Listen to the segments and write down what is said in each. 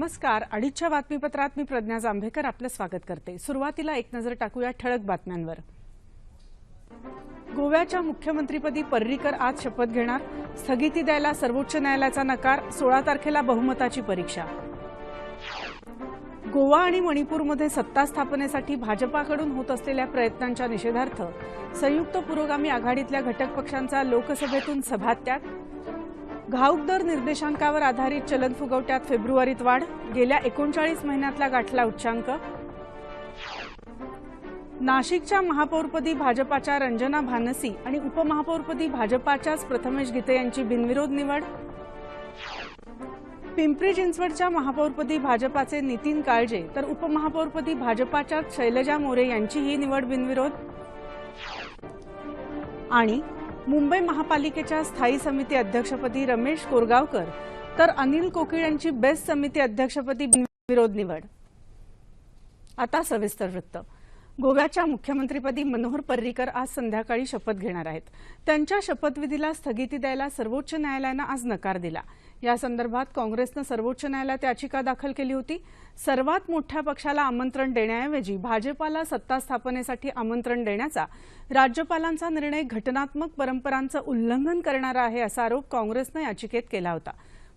नमस्कार. अडीचच्या बातमीपत्रात मी प्रज्ञा जांभेकर आपलं स्वागत करते. सुरुवातीला एक नजर टाकूया ठळक बातम्यांवर. गोव्याच्या मुख्यमंत्रीपदी पर्रीकर आज शपथ घेणार. स्थगिती द्यायला सर्वोच्च न्यायालयाचा नकार. 16 तारखेला बहुमताची परीक्षा. गोवा आणि मणिपूरमध्ये सत्ता स्थापनेसाठी भाजपाकडून होत असलेल्या प्रयत्नांच्या निषेधार्थ संयुक्त पुरोगामी आघाडीतल्या घटक पक्षांचा लोकसभेतून सभात्याग. घाऊक दर निर्देशांकावर आधारित चलन फुगवट्यात फेब्रुवारीत वाढ. गेल्या 39 महिन्यातला गाठला उच्चांक. नाशिकच्या महापौरपदी भाजपाच्या रंजना भानसी आणि उपमहापौरपदी भाजपाच्याच प्रथमेश गीते यांची बिनविरोध निवड. पिंपरी चिंचवडच्या महापौरपदी भाजपाचे नितीन काळजे तर उपमहापौरपदी भाजपाच्याच शैलजा मोरे यांचीही निवड बिनविरोध. आणि मुंबई महापालिकेच्या स्थायी समिती अध्यक्षपदी रमेश कोरगावकर तर अनिल कोकिळ यांची बेस्ट समिती अध्यक्षपदी बिनविरोध निवड. आता सविस्तर वृत्त. गोव्याच्या मुख्यमंत्रीपदी मनोहर पर्रीकर आज संध्याकाळी शपथ घेणार आहेत. त्यांच्या शपथविधीला स्थगिती द्यायला सर्वोच्च न्यायालयानं आज नकार दिला. या संदर्भात काँग्रेसनं सर्वोच्च न्यायालयात याचिका दाखल केली होती. सर्वात मोठ्या पक्षाला आमंत्रण देण्याऐवजी भाजपाला सत्ता स्थापनेसाठी आमंत्रण देण्याचा राज्यपालांचा निर्णय घटनात्मक परंपरांचं उल्लंघन करणारा आहे असा आरोप काँग्रेसनं याचिकेत केला होता.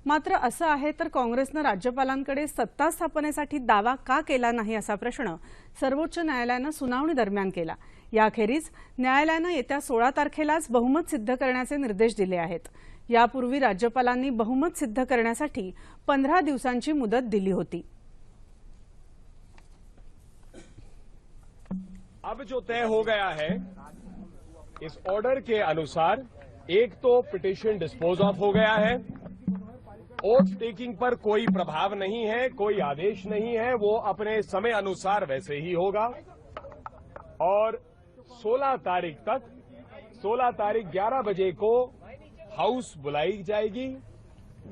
मात्र असं आहे तर काँग्रेसनं राज्यपालांकडे सत्ता स्थापनेसाठी दावा का केला नाही असा प्रश्न सर्वोच्च न्यायालयानं सुनावणी दरम्यान केला. याखेरीज न्यायालयानं येत्या 16 तारखेलाच बहुमत सिद्ध करण्याचे निर्देश दिले आहेत. यापूर्वी राज्यपालांनी बहुमत सिद्ध करण्यासाठी 15 दिवसांची मुदत दिली होती. अब जो तय हो गया है इस ऑर्डर के अनुसार एक तो पिटीशन डिस्पोज ऑफ हो गया है. ओथ टेकिंग पर कोई प्रभाव नहीं है, कोई आदेश नहीं है, वो अपने समय अनुसार वैसे ही होगा. और 16 तारीख तक 16 तारीख 11 बजे को हाउस बुलाई जाएगी.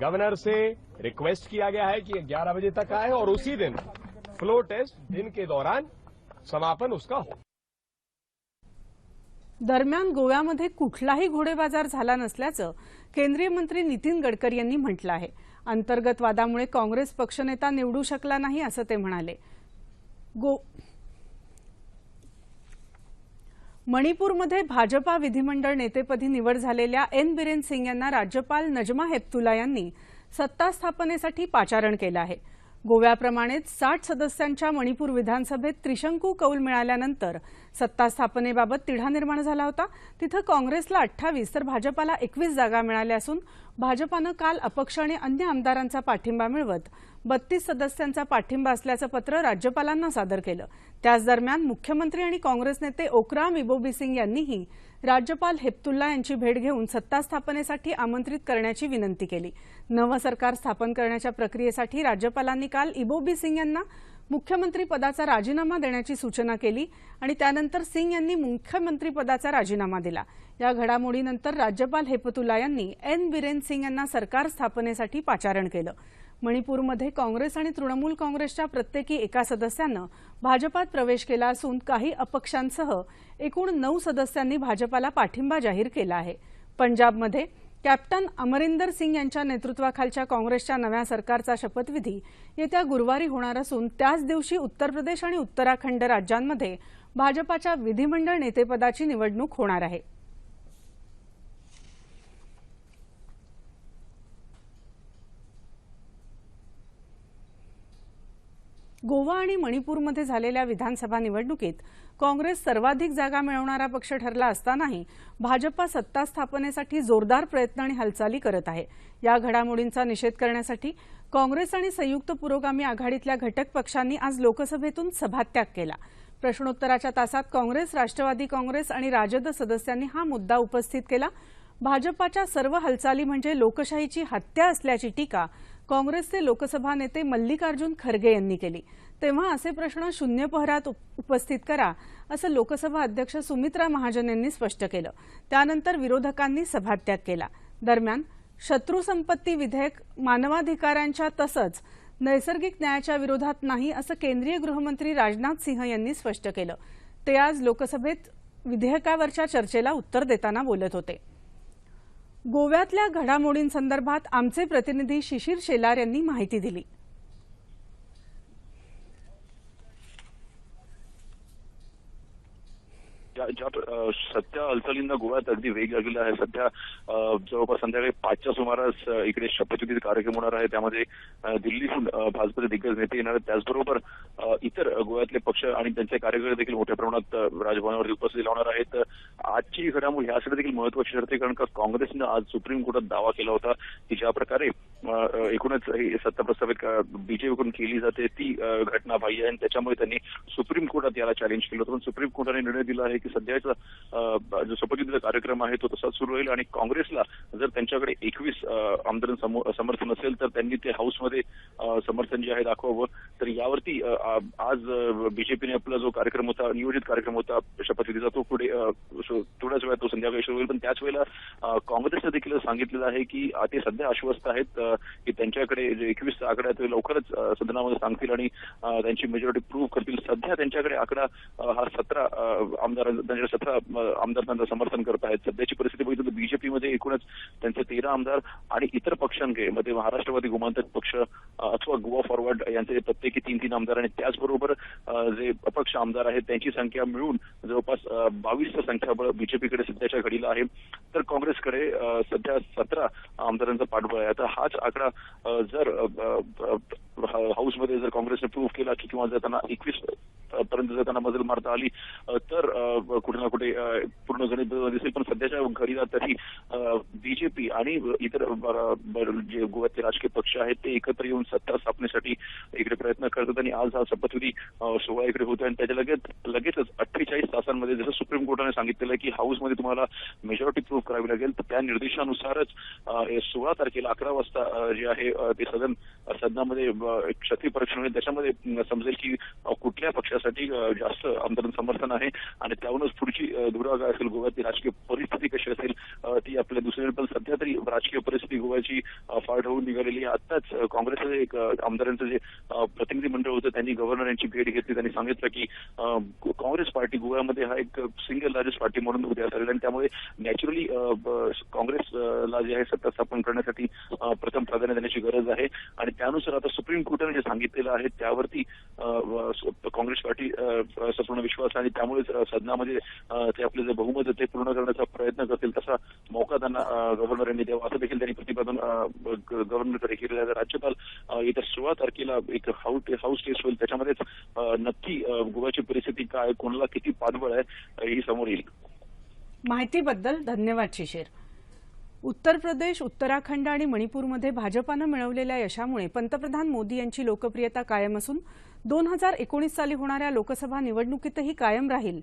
गवर्नर से रिक्वेस्ट किया गया है कि 11 बजे तक आए और उसी दिन फ्लो टेस्ट दिन के दौरान समापन उसका हो. दरम्यान गोव्यामध्ये कुठलाही घोडेबाजार झाला नसल्याचं केंद्रीय मंत्री नितीन गडकरी यांनी म्हटलं आहे. अंतर्गत वादामुळे काँग्रेस पक्षनेता निवडू शकला नाही असं ते म्हणाले. मणिपूरमध्ये भाजपा विधिमंडळ नेतेपदी निवड झालेल्या एन बिरेन सिंग यांना राज्यपाल नजमा हेपतुल्ला यांनी सत्ता स्थापनेसाठी पाचारण केलं आहे. गोव्याप्रमाणेच 60 सदस्यांच्या मणिपूर विधानसभेत त्रिशंकू कौल मिळाल्यानंतर सत्ता स्थापनेबाबत तिढा निर्माण झाला होता. तिथं काँग्रेसला 28 तर भाजपाला 21 जागा मिळाल्या असून भाजपानं काल अपक्ष आणि अन्य आमदारांचा पाठिंबा मिळवत 32 सदस्यांचा पाठिंबा असल्याचं पत्र राज्यपालांना सादर केलं. त्याच दरम्यान मुख्यमंत्री आणि काँग्रेस नेते ओक्राम इबोबी सिंग यांनीही राज्यपाल हेपतुल्ला यांची भेट घेऊन सत्ता स्थापनेसाठी आमंत्रित करण्याची विनंती केली. नवं सरकार स्थापन करण्याच्या प्रक्रियेसाठी राज्यपालांनी काल इबोबी सिंग यांना मुख्यमंत्री पदाचा राजीनामा देण्याची सूचना केली आणि त्यानंतर सिंग यांनी मुख्यमंत्री पदाचा राजीनामा दिला. या घडामोडीनंतर राज्यपाल हेपतुल्ला यांनी एन बिरेन सिंग यांना सरकार स्थापनेसाठी पाचारण केलं. मणिपूरमध्ये काँग्रेस आणि तृणमूल काँग्रेसच्या प्रत्येकी एका सदस्यानं भाजपात प्रवेश केला असून काही अपक्षांसह एकूण 9 सदस्यांनी भाजपाला पाठिंबा जाहीर केला आहे. पंजाबमध्ये कॅप्टन अमरिंदर सिंग यांच्या नेतृत्वाखालच्या काँग्रेसच्या नव्या सरकारचा शपथविधी येत्या गुरुवारी होणार असून त्याच दिवशी उत्तर प्रदेश आणि उत्तराखंड राज्यांमध्ये भाजपाच्या विधिमंडळ नेतेपदाची निवडणूक होणार आहे. गोवा आणि मणिपूरमध्ये झालेल्या विधानसभा निवडणुकीत काँग्रेस सर्वाधिक जागा मिळवणारा पक्ष ठरला असतानाही भाजपा सत्ता स्थापनेसाठी जोरदार प्रयत्न आणि हालचाली करत आहे. या घडामोडींचा निषेध करण्यासाठी काँग्रेस आणि संयुक्त पुरोगामी आघाडीतल्या घटक पक्षांनी आज लोकसभेतून सभात्याग केला. प्रश्नोत्तराच्या तासात काँग्रेस, राष्ट्रवादी काँग्रेस आणि राजद सदस्यांनी हा मुद्दा उपस्थित केला. भाजपाच्या सर्व हालचाली म्हणजे लोकशाहीची हत्या असल्याची टीका काँग्रेसचे लोकसभा नेते मल्लिकार्जुन खरगे यांनी केली. तेव्हा असे प्रश्न शून्य प्रहरात उपस्थित करा असं लोकसभा अध्यक्ष सुमित्रा महाजन यांनी स्पष्ट केलं. त्यानंतर विरोधकांनी सभात्याग केला. दरम्यान शत्रू संपत्ती विधेयक मानवाधिकारांच्या तसंच नैसर्गिक न्यायाच्या विरोधात नाही असं केंद्रीय गृहमंत्री राजनाथ सिंह यांनी स्पष्ट केलं. ते आज लोकसभेत विधेयकावरच्या चर्चेला उत्तर देताना बोलत होते. गोव्यातल्या घडामोडींसंदर्भात आमचे प्रतिनिधी शिशिर शेलार यांनी माहिती दिली. ज्या सध्या हालचालींना गोव्यात अगदी वेग लागलेला आहे. सध्या जवळपास संध्याकाळी 5च्या सुमारास इकडे शपथविधी कार्यक्रम होणार आहे. त्यामध्ये दिल्लीतून भाजपचे दिग्गज नेते येणार आहेत. त्याचबरोबर इतर गोव्यातले पक्ष आणि त्यांचे कार्यकर्ते देखील मोठ्या प्रमाणात राजभवनावरती उपस्थित लावणार आहेत. आजची घडामोड ह्यासाठी देखील महत्वाची ठरते, कारण का काँग्रेसनं आज सुप्रीम कोर्टात दावा केला होता की ज्या प्रकारे एकूणच सत्ता प्रस्थापित बीजेपीकडून केली जाते ती घटना बाह्य आहे आणि त्याच्यामुळे त्यांनी सुप्रीम कोर्टात याला चॅलेंज केलं होतं. पण सुप्रीम कोर्टाने निर्णय दिला आहे की सध्याचा जो शपथविधीचा कार्यक्रम आहे तो तसाच सुरू राहील आणि काँग्रेसला जर त्यांच्याकडे 21 आमदारांचं समर्थन असेल तर त्यांनी ते हाऊसमध्ये समर्थन जे आहे दाखवावं. तर यावरती आज बीजेपीने आपला जो कार्यक्रम होता, नियोजित कार्यक्रम होता शपथविधीचा, तो पुढे थोड्याच वेळात तो संध्याकाळी सुरू होईल. पण त्याच वेळेला काँग्रेसने देखील सांगितलेलं आहे की ते सध्या आश्वस्त आहेत की त्यांच्याकडे जे 21 आकडा आहे तो लवकरच सदनामध्ये सांगतील आणि त्यांची मेजॉरिटी प्रूव्ह करतील. सध्या त्यांच्याकडे आकडा हा 17 आमदार त्यांचं समर्थन करत आहेत. सध्याची परिस्थिती बघितली तर बीजेपीमध्ये एकूणच त्यांचे 13 आमदार आणि इतर पक्षांमध्ये महाराष्ट्रवादी गोमांतक पक्ष अथवा गोवा फॉरवर्ड यांचे प्रत्येकी 3 आमदार आणि त्याचबरोबर जे अपक्ष आमदार आहेत त्यांची संख्या मिळून जवळपास 22ची संख्याबळ बीजेपीकडे सध्याच्या घडीला आहे. तर काँग्रेसकडे सध्या 17 आमदारांचा पाठबळ आहे. आता हाच आकडा जर हाऊसमध्ये जर काँग्रेसने प्रूव्ह केला की किंवा जर त्यांना 21 पर्यंत जर त्यांना मजल मारता आली तर कुठे ना कुठे पूर्ण गणित दिसेल. पण सध्याच्या घडीला तरी बीजेपी आणि इतर जे गोव्यातले राजकीय पक्ष आहेत ते एकत्र येऊन सत्ता स्थापनेसाठी इकडे प्रयत्न करतात आणि आज हा शपथविधी सोहळा इकडे होतो आणि त्याच्या लगेचच 48 तासांमध्ये जसं सुप्रीम कोर्टाने सांगितलेलं आहे की हाऊसमध्ये तुम्हाला मेजॉरिटी प्रूव्ह करावी लागेल तर त्या निर्देशानुसारच 16 तारखेला 11 वाजता जे आहे ते सदनामध्ये शक्ती परीक्षण होईल. त्याच्यामध्ये समजेल की कुठल्या पक्षासाठी जास्त आमदारांचं समर्थन आहे आणि त्यावरूनच पुढची धुरा काय असेल, गोव्यातली राजकीय परिस्थिती कशी असेल ती आपल्या दुसरीकडे. पण सध्या तरी राजकीय परिस्थिती गोव्याची फार होऊन निघालेली आहे. आत्ताच काँग्रेसचं एक आमदारांचं जे प्रतिनिधी मंडळ होतं त्यांनी गव्हर्नर यांची भेट घेतली. त्यांनी सांगितलं की काँग्रेस पार्टी गोव्यामध्ये हा एक सिंगल लार्जेस्ट पार्टी म्हणून उद्या ठरेल आणि त्यामुळे नॅचरली काँग्रेसला जे आहे सत्ता स्थापन करण्यासाठी प्रथम प्राधान्य देण्याची गरज आहे आणि त्यानुसार आता सुप्रीम कोर्टाने जे सांगितलेलं आहे त्यावरती काँग्रेस पार्टी संपूर्ण विश्वास आहे आणि त्यामुळेच सदनामध्ये ते आपले जे बहुमत ते पूर्ण करण्याचा प्रयत्न करतील तसा मौका त्यांना गव्हर्नर यांनी द्यावा असं देखील त्यांनी प्रतिपादन गव्हर्नरकडे केलेलं आहे. राज्यपाल येत्या 16 तारखेला एक हाऊस टेस्ट होईल. त्याच्यामध्येच नक्की गोव्याची परिस्थिती काय, कोणाला किती पाठबळ आहे ही समोर येईल. माहितीबद्दल धन्यवाद शिशिर. उत्तर प्रदेश, उत्तराखंड आणि मणिपूरमध्ये भाजपानं मिळवलेल्या यशामुळे पंतप्रधान मोदी यांची लोकप्रियता कायम असून 2019 साली होणाऱ्या लोकसभा निवडणुकीतही कायम राहील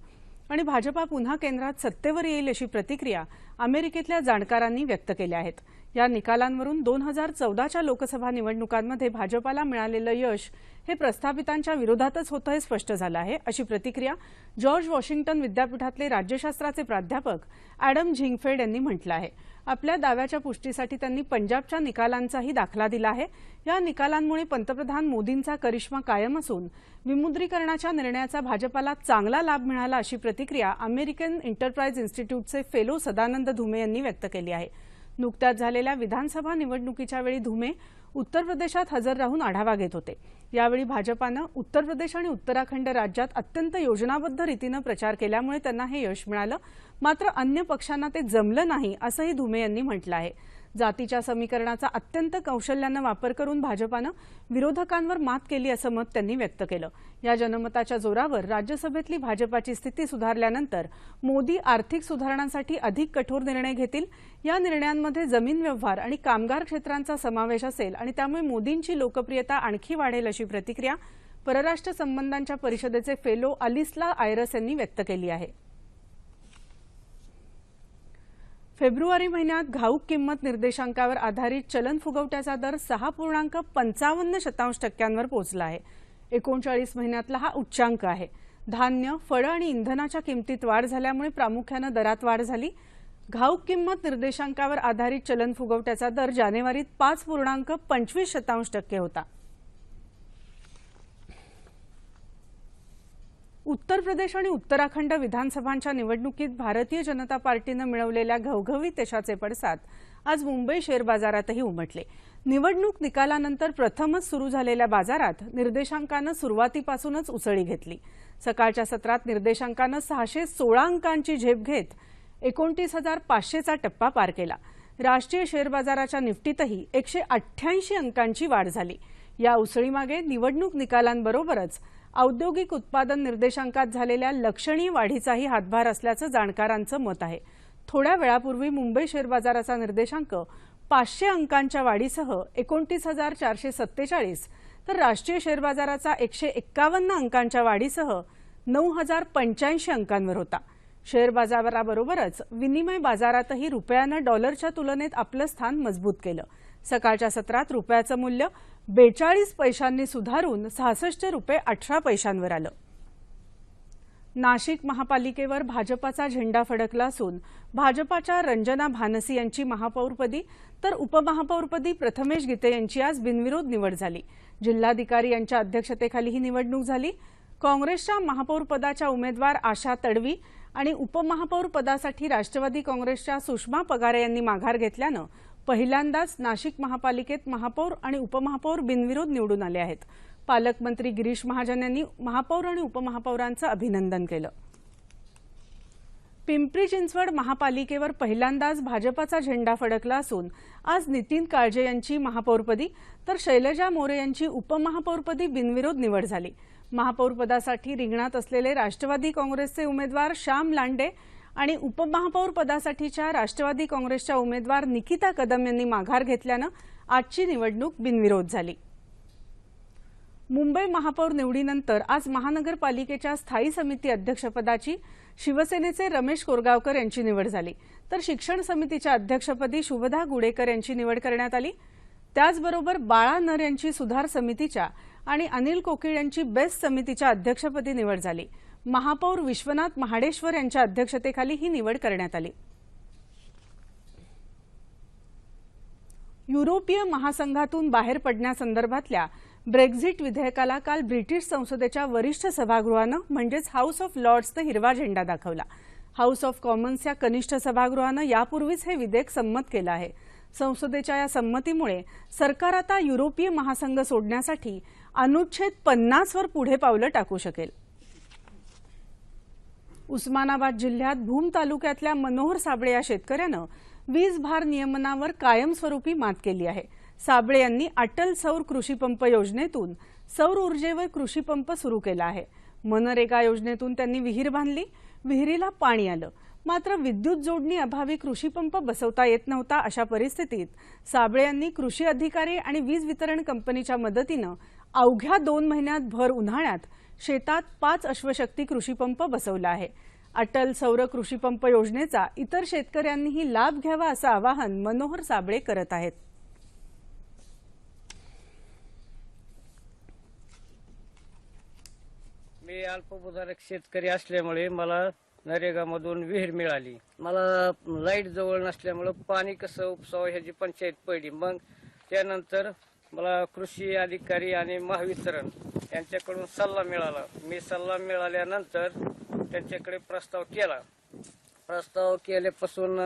आणि भाजपा पुन्हा केंद्रात सत्तेवर येईल अशी प्रतिक्रिया अमेरिकेतल्या जाणकारांनी व्यक्त केल्या आहेत. या निकालांवरून 2014च्या लोकसभा निवडणुकांमध्ये भाजपाला मिळालेलं यश हे प्रस्थापितांच्या विरोधातच होतं हे स्पष्ट झालं आहे, अशी प्रतिक्रिया जॉर्ज वॉशिंग्टन विद्यापीठातले राज्यशास्त्राचे प्राध्यापक ॲडम झिंगफेल्ड यांनी म्हटलं आहे. आपल्या दाव्याच्या पुष्टीसाठी त्यांनी पंजाबच्या निकालांचाही दाखला दिला आहे. या निकालांमुळे पंतप्रधान मोदींचा करिश्मा कायम असून विमुद्रीकरणाच्या निर्णयाचा भाजपाला चांगला लाभ मिळाला, अशी प्रतिक्रिया अमेरिकन एंटरप्राइज इन्स्टिट्यूटचे फेलो सदानंद धुमे यांनी व्यक्त केली आहे. नुकत्याच झालेल्या विधानसभा निवडणुकीच्या वेळी धुमे उत्तर प्रदेशात हजर राहून आढावा घेत होते. यावेळी भाजपानं उत्तर प्रदेश आणि उत्तराखंड राज्यात अत्यंत योजनाबद्ध रीतीनं प्रचार केल्यामुळे त्यांना हे यश मिळालं. मात्र अन्य पक्षांना ते जमलं नाही, असंही धुमे यांनी म्हटलं आहे. जातीच्या समीकरणाचा अत्यंत कौशल्यानं वापर करून भाजपानं विरोधकांवर मात केली, असं मत त्यांनी व्यक्त केलं. या जनमताच्या जोरावर राज्यसभेतली भाजपाची स्थिती सुधारल्यानंतर मोदी आर्थिक सुधारणांसाठी अधिक कठोर निर्णय घेतील. या निर्णयांमध्ये जमीन व्यवहार आणि कामगार क्षेत्रांचा समावेश असेल आणि त्यामुळे मोदींची लोकप्रियता आणखी वाढेल, अशी प्रतिक्रिया परराष्ट्र संबंधांच्या परिषदेचे फेलो अलिस्ला आयरस यांनी व्यक्त केली आहे. फेब्रुवारी महिन्यात घाऊक किंमत निर्देशांकावर आधारित चलन फुगवट्याचा दर 6.55% पोहोचला आहे. 39 महिन्यातला हा उच्चांक आहे. धान्य, फळं आणि इंधनाच्या किमतीत वाढ झाल्यामुळे प्रामुख्यानं दरात वाढ झाली. घाऊक किंमत निर्देशांकावर आधारित चलन फुगवट्याचा दर जानेवारीत 5.25% होता. उत्तर प्रदेश आणि उत्तराखंड विधानसभांच्या निवडणुकीत भारतीय जनता पार्टीनं मिळवलेल्या घवघवीत यशाचे पडसाद आज मुंबई शेअर बाजारातही उमटले. निवडणूक निकालानंतर प्रथमच सुरू झालेल्या बाजारात निर्देशांकानं सुरुवातीपासूनच उसळी घेतली. सकाळच्या सत्रात निर्देशांकानं 616 अंकांची झेप घेत 29,500चा टप्पा पार केला. राष्ट्रीय शेअर बाजाराच्या निफ्टीतही 188 अंकांची वाढ झाली. या उसळीमागे निवडणूक निकालांबरोबरच औद्योगिक उत्पादन निर्देशांकात झालेल्या लक्षणीय वाढीचाही हातभार असल्याचं जाणकारांचं मत आहे. थोड्या वेळापूर्वी मुंबई शेअर बाजाराचा निर्देशांक 500 अंकांच्या वाढीसह 29,447 तर राष्ट्रीय शेअर बाजाराचा 151 अंकांच्या वाढीसह 9,085 अंकांवर होता. शेअर बाजाराबरोबरच विनिमय बाजारातही रुपयानं डॉलरच्या तुलनेत आपलं स्थान मजबूत केलं. सकाळच्या सत्रात रुपयाचं मूल्य 42 पैशांनी सुधारून 66 रुपये 18 पैशांवर आलं. नाशिक महापालिकेवर भाजपाचा झेंडा फडकला असून भाजपाच्या रंजना भानसी यांची महापौरपदी तर उपमहापौरपदी प्रथमेश गीते यांची आज बिनविरोध निवड झाली. जिल्हाधिकारी यांच्या अध्यक्षतेखाली ही निवडणूक झाली. काँग्रेसच्या महापौरपदाच्या उमेदवार आशा तडवी आणि उपमहापौर पदासाठी राष्ट्रवादी काँग्रेसच्या सुषमा पगारे यांनी माघार घेतल्यानं पहिल्यांदाच नाशिक महापालिकेत महापौर आणि उपमहापौर बिनविरोध निवडून आले आहेत. पालकमंत्री गिरीश महाजन यांनी महापौर आणि उपमहापौरांचं अभिनंदन केलं. पिंपरी चिंचवड महापालिकेवर पहिल्यांदाच भाजपाचा झेंडा फडकला असून आज नितीन काळजे यांची महापौरपदी तर शैलजा मोरे यांची उपमहापौरपदी बिनविरोध निवड झाली. महापौरपदासाठी रिंगणात असलेले राष्ट्रवादी काँग्रेसचे उमेदवार श्याम लांडे आणि उपमहापौर पदासाठीच्या राष्ट्रवादी काँग्रेसच्या उमेदवार निकिता कदम यांनी माघार घेतल्यानं आजची निवडणूक बिनविरोध झाली. मुंबई महापौर निवडीनंतर आज महानगरपालिकेच्या स्थायी समिती अध्यक्षपदाची शिवसेनेचे रमेश कोरगावकर यांची निवड झाली तर शिक्षण समितीच्या अध्यक्षपदी शुभदा गुडेकर यांची निवड करण्यात आली. त्याचबरोबर बाळा नर यांची सुधार समितीच्या आणि अनिल कोकिळ यांची बेस्ट समितीच्या अध्यक्षपदी निवड झाली. महापौर विश्वनाथ महाडेश्वर यांच्या अध्यक्षतेखाली ही निवड करण्यात आली. युरोपीय महासंघातून बाहेर पडण्यासंदर्भातल्या ब्रेक्झिट विधेयकाला काल ब्रिटिश संसदेच्या वरिष्ठ सभागृहानं म्हणजेच हाऊस ऑफ लॉर्ड्सनं हिरवा झेंडा दाखवला. हाऊस ऑफ कॉमन्स या कनिष्ठ सभागृहानं यापूर्वीच हे विधेयक संमत केलं आहे. संसदेच्या या संमतीमुळे सरकार आता युरोपीय महासंघ सोडण्यासाठी अनुच्छेद 50 वर पुढे पावलं टाकू शकेल. उस्मानाबाद जिल्ह्यात भूम तालुक्यातल्या मनोहर साबळे या शेतकऱ्यानं वीज भार नियमनावर कायमस्वरूपी मात केली आहे. साबळे यांनी अटल सौर कृषीपंप योजनेतून सौर ऊर्जेवर कृषीपंप सुरू केला आहे. मनरेगा योजनेतून त्यांनी विहीर बांधली. विहिरीला पाणी आलं, मात्र विद्युत जोडणी अभावी कृषीपंप बसवता येत नव्हता. अशा परिस्थितीत साबळे यांनी कृषी अधिकारी आणि वीज वितरण कंपनीच्या मदतीनं अवघ्या 2 महिन्यात भर उन्हाळ्यात शेतात 5 अश्वशक्ती कृषीपंप बसवला आहे. अटल सौर कृषीपंप योजनेचा इतर शेतकऱ्यांनीही लाभ घ्यावा असं आवाहन मनोहर साबळे करत आहेत. मी अल्पभूधारक शेतकरी असल्यामुळे मला नरेगामधून विहीर मिळाली. मला लाईट जवळ नसल्यामुळे पाणी कसं उपसावं ह्याची पंचायत पडली. मग त्यानंतर मला कृषी अधिकारी आणि महावितरण यांच्याकडून सल्ला मिळाला. मी सल्ला मिळाल्यानंतर त्यांच्याकडे प्रस्ताव केला. प्रस्ताव केल्यापासून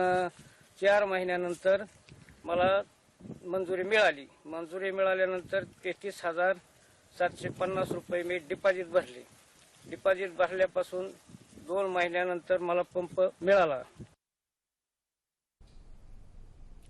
4 महिन्यानंतर मला मंजुरी मिळाली. मंजुरी मिळाल्यानंतर 33,750 रुपये मी डिपॉझिट भरले. डिपॉझिट भरल्यापासून 2 महिन्यानंतर मला पंप मिळाला.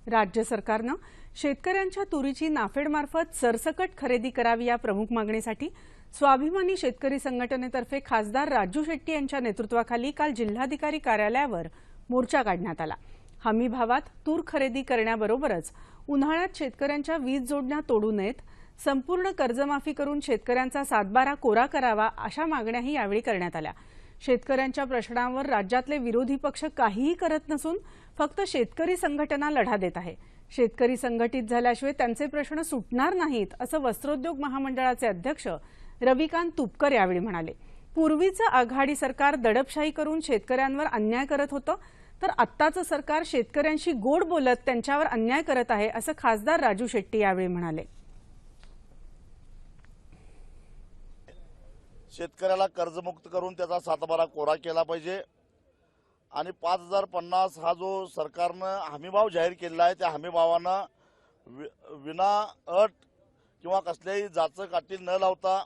राज्य सरकारनं शेतकऱ्यांच्या तुरीची नाफेडमार्फत सरसकट खरेदी करावी या प्रमुख मागणीसाठी स्वाभिमानी शेतकरी संघटनेतर्फे खासदार राजू शेट्टी यांच्या नेतृत्वाखाली काल जिल्हाधिकारी कार्यालयावर मोर्चा काढण्यात आला. हमी भावात तूर खरेदी करण्याबरोबरच उन्हाळ्यात शेतकऱ्यांच्या वीज जोडण्या तोडू नयेत, संपूर्ण कर्जमाफी करून शेतकऱ्यांचा 7/12 कोरा करावा अशा मागण्याही यावेळी करण्यात आल्या. शेतकऱ्यांच्या प्रश्नांवर राज्यातले विरोधी पक्ष काहीही करत नसून फक्त शेतकरी संघटना लढा देत आहे. शेतकरी संघटित झाल्याशिवाय त्यांचे प्रश्न सुटणार नाहीत असं वस्त्रोद्योग महामंडळाचे अध्यक्ष रविकांत तुपकर यावेळी म्हणाले. पूर्वीचं आघाडी सरकार दडपशाही करून शेतकऱ्यांवर अन्याय करत होतं, तर आत्ताचं सरकार शेतकऱ्यांशी गोड बोलत त्यांच्यावर अन्याय करत आहे असं खासदार राजू शेट्टी यावेळी म्हणाले. शेतकऱ्याला कर्जमुक्त करून त्याचा 7/12 कोरा केला पाहिजे आणि 5,050 हा जो सरकारनं हमीभाव जाहीर केलेला आहे त्या हमीभावानं विना अट किंवा कसल्याही जाचकाठी न लावता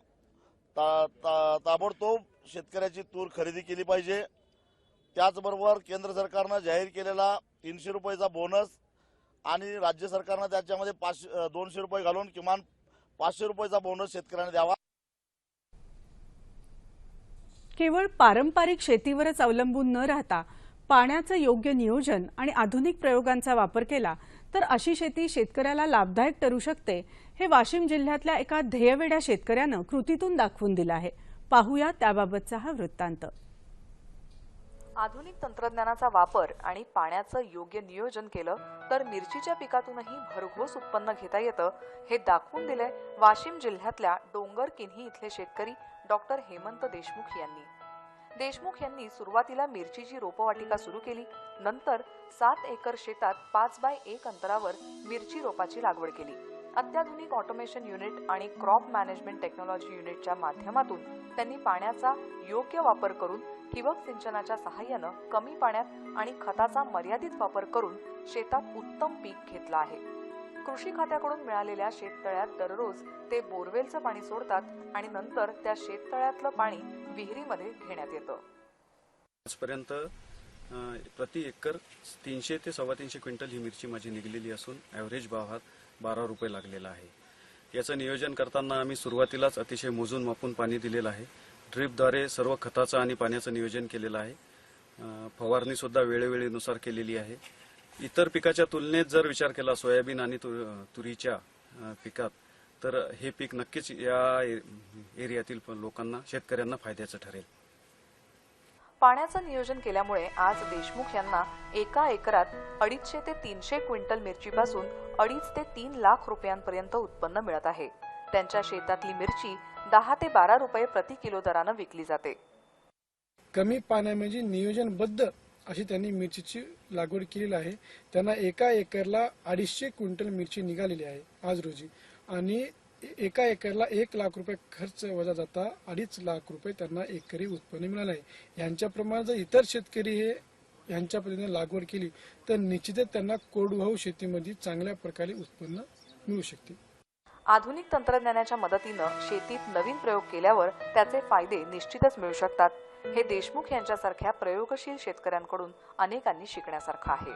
ताबडतोब शेतकऱ्याची तूर खरेदी केली पाहिजे। त्याचबरोबर केंद्र सरकारनं जाहीर केलेला 300 रुपयाचा बोनस आणि राज्य सरकारनं त्याच्यामध्ये 200 रुपये घालून किमान 500 रुपयाचा बोनस शेतकऱ्यांना द्यावा। केवळ पारंपरिक शेतीवरच अवलंबून न राहता पाण्याचं योग्य नियोजन आणि आधुनिक प्रयोगांचा वापर केला तर अशी शेती शेतकऱ्याला लाभदायक ठरू शकते, हे वाशिम जिल्ह्यातल्या एका ध्येयवेड्या शेतकऱ्यानं कृतीतून दाखवून दिलं आहे। पाहूया त्याबाबतचा हा वृत्तांत। आधुनिक तंत्रज्ञानाचा वापर आणि पाण्याचं योग्य नियोजन केलं तर मिरचीच्या पिकातूनही भरघोस उत्पन्न घेता येतं, हे दाखवून दिलंय वाशिम जिल्ह्यातल्या डोंगर किन्ही इथले शेतकरी डॉक्टर हेमंत देशमुख यांनी। देशमुख यांनी सुरुवातीला मिरचीची रोपवाटिका सुरू केली, नंतर 7 एकर शेतात 5x1 अंतरावर मिरची रोपाची लागवड केली। अत्याधुनिक ऑटोमेशन युनिट आणि क्रॉप मॅनेजमेंट टेक्नॉलॉजी युनिटच्या माध्यमातून त्यांनी पाण्याचा योग्य वापर करून ठिबक सिंचनाच्या सहाय्यानं कमी पाण्यात आणि खताचा मर्यादित वापर करून शेतात उत्तम पीक घेतलं आहे। कृषी खात्याकडून मिळालेल्या शेततळ्यात दररोज ते बोरवेलचं पाणी सोडतात आणि नंतर त्या शेततळ्यातलं पाणी विहिरीमध्ये घेण्यात येतं। आजपर्यंत प्रति एकर 300 ते 350 क्विंटल ही मिरची माझी निघलेली असून ॲव्हरेज भाव हा 12 रुपये लागलेला आहे। याचं नियोजन करताना आम्ही सुरुवातीलाच अतिशय मोजून मापून पाणी दिलेलं आहे। ड्रिपद्वारे सर्व खताचं आणि पाण्याचं नियोजन केलेलं आहे। फवारणी सुद्धा वेळेवेळेनुसार केलेली आहे। इतर पिकाच्या तुलनेत जर विचार केला सोयाबीन आणि तुरीच्या पिकात तर हे पीक नक्कीच या एरियातील लोकांना शेतकऱ्यांना फायद्याचं ठरेल। पाण्याचं नियोजन केल्यामुळे आज देशमुख यांना एका एकरात 250 ते 300 क्विंटल मिरचीपासून 2.5 ते 3 लाख रुपयांपर्यंत उत्पन्न मिळत आहे। त्यांच्या शेतातली मिरची 10 ते 12 रुपये प्रति किलो दरानं विकली जाते। कमी पाण्यामध्ये नियोजनबद्ध अशी त्यांनी मिरचीची लागवड केलेली आहे। त्यांना एका एकरला 250 क्विंटल मिरची निघालेली आहे आज रोजी आणि एका एकरला 1 लाख रुपये खर्च वजा जाता 2.5 लाख रुपये त्यांना एकरी उत्पन्न मिळालं आहे। यांच्याप्रमाणे जर इतर शेतकरी हे यांच्या पद्धतीने लागवड केली तर निश्चितच त्यांना कोरडवाहू शेतीमध्ये चांगल्या प्रकारे उत्पन्न मिळू शकते। आधुनिक तंत्रज्ञानाच्या मदतीनं शेतीत नवीन प्रयोग केल्यावर त्याचे फायदे निश्चितच मिळू शकतात, हे देशमुख यांच्यासारख्या प्रयोगशील शेतकऱ्यांकडून अनेकांनी शिकण्यासारखं आहे।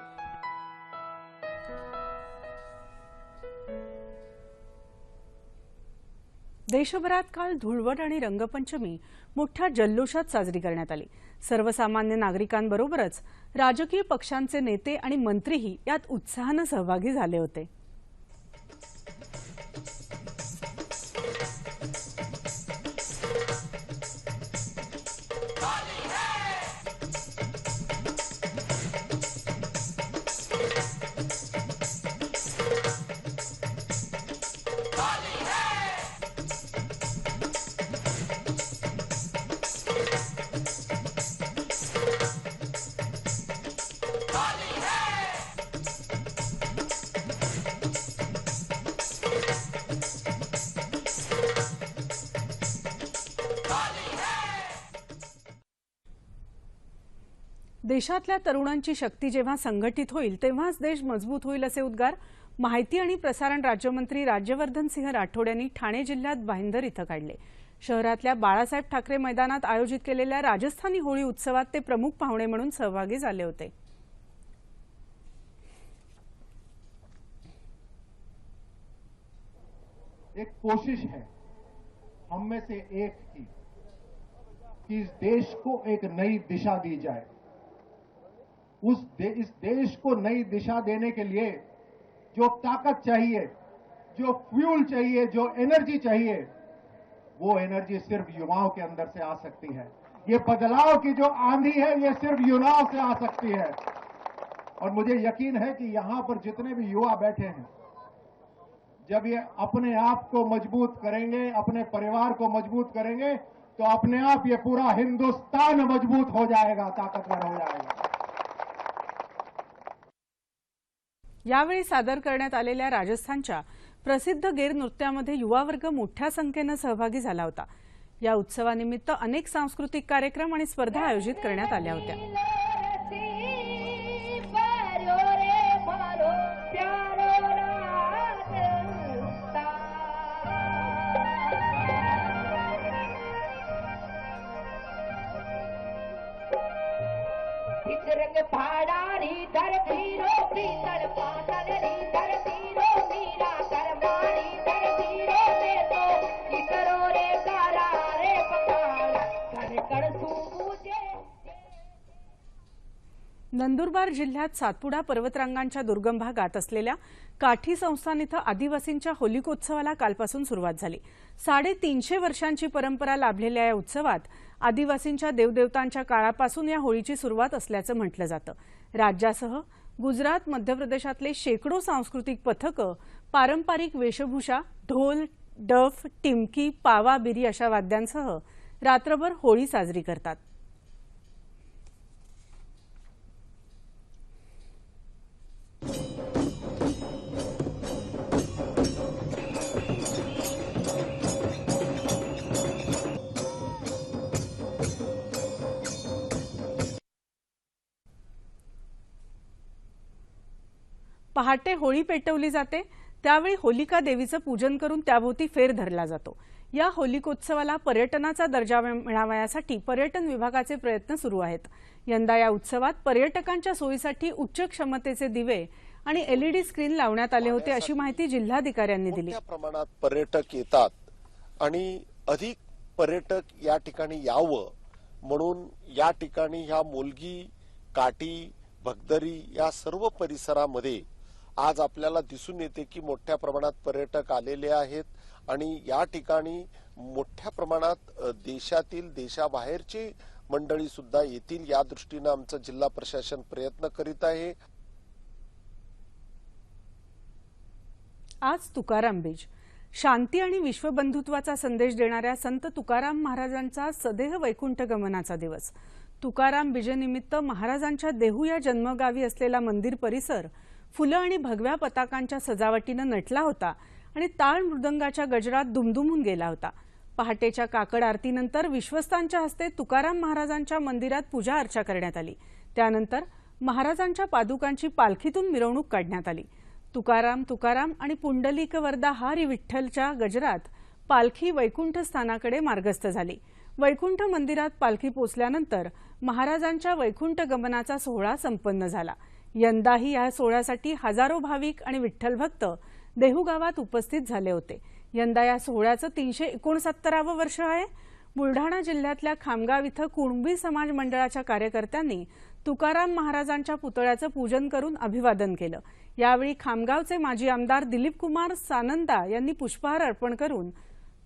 देशभरात काल धुळवड आणि रंगपंचमी मोठ्या जल्लोषात साजरी करण्यात आली। सर्वसामान्य नागरिकांबरोबरच राजकीय पक्षांचे नेते आणि मंत्रीही यात उत्साहानं सहभागी झाले होते। देशातल्या तरुणांची शक्ती जेव्हा संघटित होईल तेव्हाच देश मजबूत होईल असे उद्गार माहिती आणि प्रसारण राज्यमंत्री राज्यवर्धन सिंह राठोड यांनी ठाणे जिल्ह्यात भाईंदर इथं काढले। शहरातल्या बाळासाहेब ठाकरे मैदानात आयोजित केलेल्या राजस्थानी होळी उत्सवात ते प्रमुख पाहुणे म्हणून सहभागी झाले होते। एक कोशिश है हम में से एक की कि इस देश को एक नई दिशा दी जाए। इस देश को नई दिशा देने के लिए जो ताकत चाहिए, जो फ्यूल चाहिए, जो एनर्जी चाहिए, वो एनर्जी सिर्फ युवाओं के अंदर से आ सकती है। ये बदलाव की जो आंधी है ये सिर्फ युवाओं से आ सकती है। और मुझे यकीन है कि यहां पर जितने भी युवा बैठे हैं, जब ये अपने आप को मजबूत करेंगे, अपने परिवार को मजबूत करेंगे, तो अपने आप ये पूरा हिंदुस्तान मजबूत हो जाएगा, ताकतवर हो जाएगा। यावेळी सादर करण्यात आलेल्या राजस्थानच्या प्रसिद्ध गेर नृत्यामध्ये युवा वर्ग मोठ्या संख्येने सहभागी झाला होता। या उत्सवानिमित्त अनेक सांस्कृतिक कार्यक्रम आणि स्पर्धा आयोजित करण्यात आल्या होत्या। नंदुरबार जिल्ह्यात सातपुडा पर्वतरांगांच्या दुर्गम भागात असलेल्या काठी संस्थान इथं आदिवासींच्या होलिकोत्सवाला कालपासून सुरुवात झाली। 350 वर्षांची परंपरा लाभलेल्या या उत्सवात आदिवासींच्या देवदेवतांच्या काळापासून या होळीची सुरुवात असल्याचं म्हटलं जातं। राज्यासह गुजरात, मध्य प्रदेशातले शेकडो सांस्कृतिक पथकं पारंपरिक वेशभूषा, ढोल, डफ, टिमकी, पावा, बिरी अशा वाद्यांसह रात्रभर होळी साजरी करतात। पहाटे होळी पेटवली जाते, त्यावेळी होलिका देवीचं पूजन करून त्याभोवती फेर धरला जातो। या होलिकोत्सवाला पर्यटनाचा दर्जा मिळावा यासाठी पर्यटन विभागाचे प्रयत्न सुरू आहेत। यंदा या उत्सवात पर्यटकांच्या सोयीसाठी उच्च क्षमतेचे दिवे आणि LED स्क्रीन लावण्यात आले होते, अशी माहिती जिल्हाधिकाऱ्यांनी दिली। मोठ्या प्रमाणात पर्यटक येतात आणि अधिक पर्यटक या ठिकाणी यावं म्हणून या ठिकाणी ह्या मोलगी, काठी, भगदरी या सर्व परिसरामध्ये आज आपल्याला दिसून येते की मोठ्या प्रमाणात पर्यटक आलेले आहेत आणि या ठिकाणी मोठ्या प्रमाणात देशातील, देशाबाहेरची मंडळी सुद्धा येतील या दृष्टीने आमचं जिल्हा प्रशासन प्रयत्न करीत आहे। आज तुकाराम बीज, शांती आणि विश्वबंधुत्वाचा संदेश देणाऱ्या संत तुकाराम महाराजांचा सदेह वैकुंठ गमनाचा दिवस। तुकाराम बीजेनिमित्त महाराजांच्या देहू या जन्मगावी असलेला मंदिर परिसर फुलं आणि भगव्या पताकांच्या सजावटीनं नटला होता आणि टाळ मृदंगाच्या गजरात दुमदुमून गेला होता। पहाटेच्या काकड आरतीनंतर विश्वस्तांच्या हस्ते तुकाराम महाराजांच्या मंदिरात पूजा अर्चा करण्यात आली। त्यानंतर महाराजांच्या पादुकांची पालखीतून मिरवणूक काढण्यात आली। तुकाराम तुकाराम आणि पुंडलिक वरदा हरी विठ्ठलच्या गजरात पालखी वैकुंठ स्थानाकडे मार्गस्थ झाली। वैकुंठ मंदिरात पालखी पोचल्यानंतर महाराजांच्या वैकुंठ गमनाचा सोहळा संपन्न झाला। यंदाही या सोहळ्यासाठी हजारो भाविक आणि विठ्ठल भक्त देहू गावात उपस्थित झाले होते। यंदा या सोहळ्याचं 369वं वर्ष आहे। बुलढाणा जिल्ह्यातल्या खामगाव इथं कुणबी समाज मंडळाच्या कार्यकर्त्यांनी तुकाराम महाराजांच्या पुतळ्याचं पूजन करून अभिवादन केलं। यावेळी खामगावचे माजी आमदार दिलीप कुमार सानंदा यांनी पुष्पहार अर्पण करून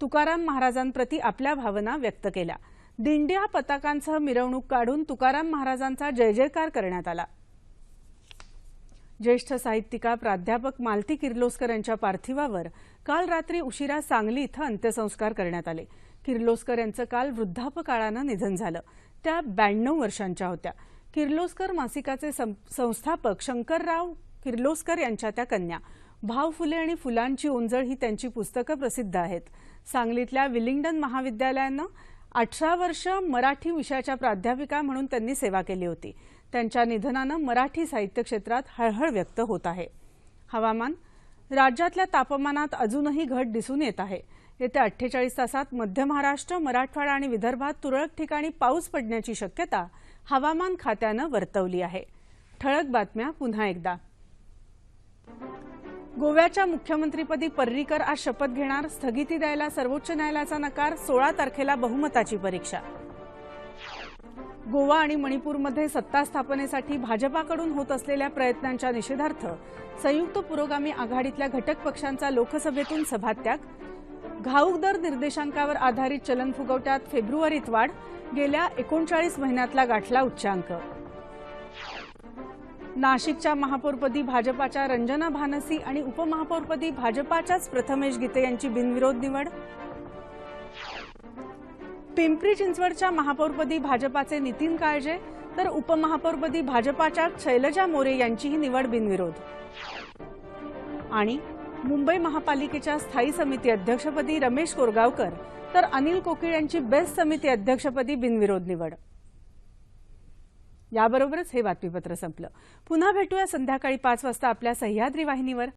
तुकाराम महाराजांप्रती आपल्या भावना व्यक्त केल्या। दिंड्या, पताकांसह मिरवणूक काढून तुकाराम महाराजांचा जय जयकार करण्यात आला। ज्येष्ठ साहित्यिका प्राध्यापक मालती किर्लोस्कर यांच्या पार्थिवावर काल रात्री उशिरा सांगली इथं अंत्यसंस्कार करण्यात आले। किर्लोस्कर यांचं काल वृद्धापकाळानं निधन झालं। त्या 92 वर्षांच्या होत्या। किर्लोस्कर मासिकाचे संस्थापक शंकरराव किर्लोस्कर यांच्या त्या कन्या। भाव फुले आणि फुलांची ओंजळ ही त्यांची पुस्तकं प्रसिद्ध आहेत। सांगलीतल्या विलिंग्डन महाविद्यालयानं 18 वर्ष मराठी विषयाच्या प्राध्यापिका म्हणून त्यांनी सेवा केली होती। त्यांच्या निधनानं मराठी साहित्य क्षेत्रात हळहळ व्यक्त होत आहे। हवामान, राज्यातल्या तापमानात अजूनही घट दिसून येत आहे। येत्या 48 तासात मध्य महाराष्ट्र, मराठवाडा आणि विदर्भात तुरळक ठिकाणी पाऊस पडण्याची शक्यता हवामान खात्यानं वर्तवली आहे। ठळक बातम्या पुन्हा एकदा। गोव्याच्या मुख्यमंत्रीपदी पर्रीकर आज शपथ घेणार। स्थगिती द्यायला सर्वोच्च न्यायालयाचा नकार। 16 तारखेला बहुमताची परीक्षा। गोवा आणि मणिपूरमध्ये सत्ता स्थापनेसाठी भाजपाकडून होत असलेल्या प्रयत्नांच्या निषेधार्थ संयुक्त पुरोगामी आघाडीतल्या घटक पक्षांचा लोकसभेतून सभात्याग। घाऊक दर निर्देशांकावर आधारित चलन फुगवट्यात फेब्रुवारीत वाढ। गेल्या 39 महिन्यातला गाठला उच्चांक। नाशिकच्या महापौरपदी भाजपाच्या रंजना भानसी आणि उपमहापौरपदी भाजपाच्याच प्रथमेश गीते यांची बिनविरोध निवड। पिंपरी चिंचवडच्या महापौरपदी भाजपाचे नितीन काळजे तर उपमहापौरपदी भाजपाच्या शैलजा मोरे यांचीही निवड बिनविरोध। आणि मुंबई महापालिकेच्या स्थायी समिती अध्यक्षपदी रमेश कोरगावकर तर अनिल कोकिळ यांची बेस्ट समिती अध्यक्षपदी बिनविरोध निवड। याबरोबरच हे बातमीपत्र संपलं। पुन्हा भेटूया संध्याकाळी 5 वाजता आपल्या सह्याद्री वाहिनीवर।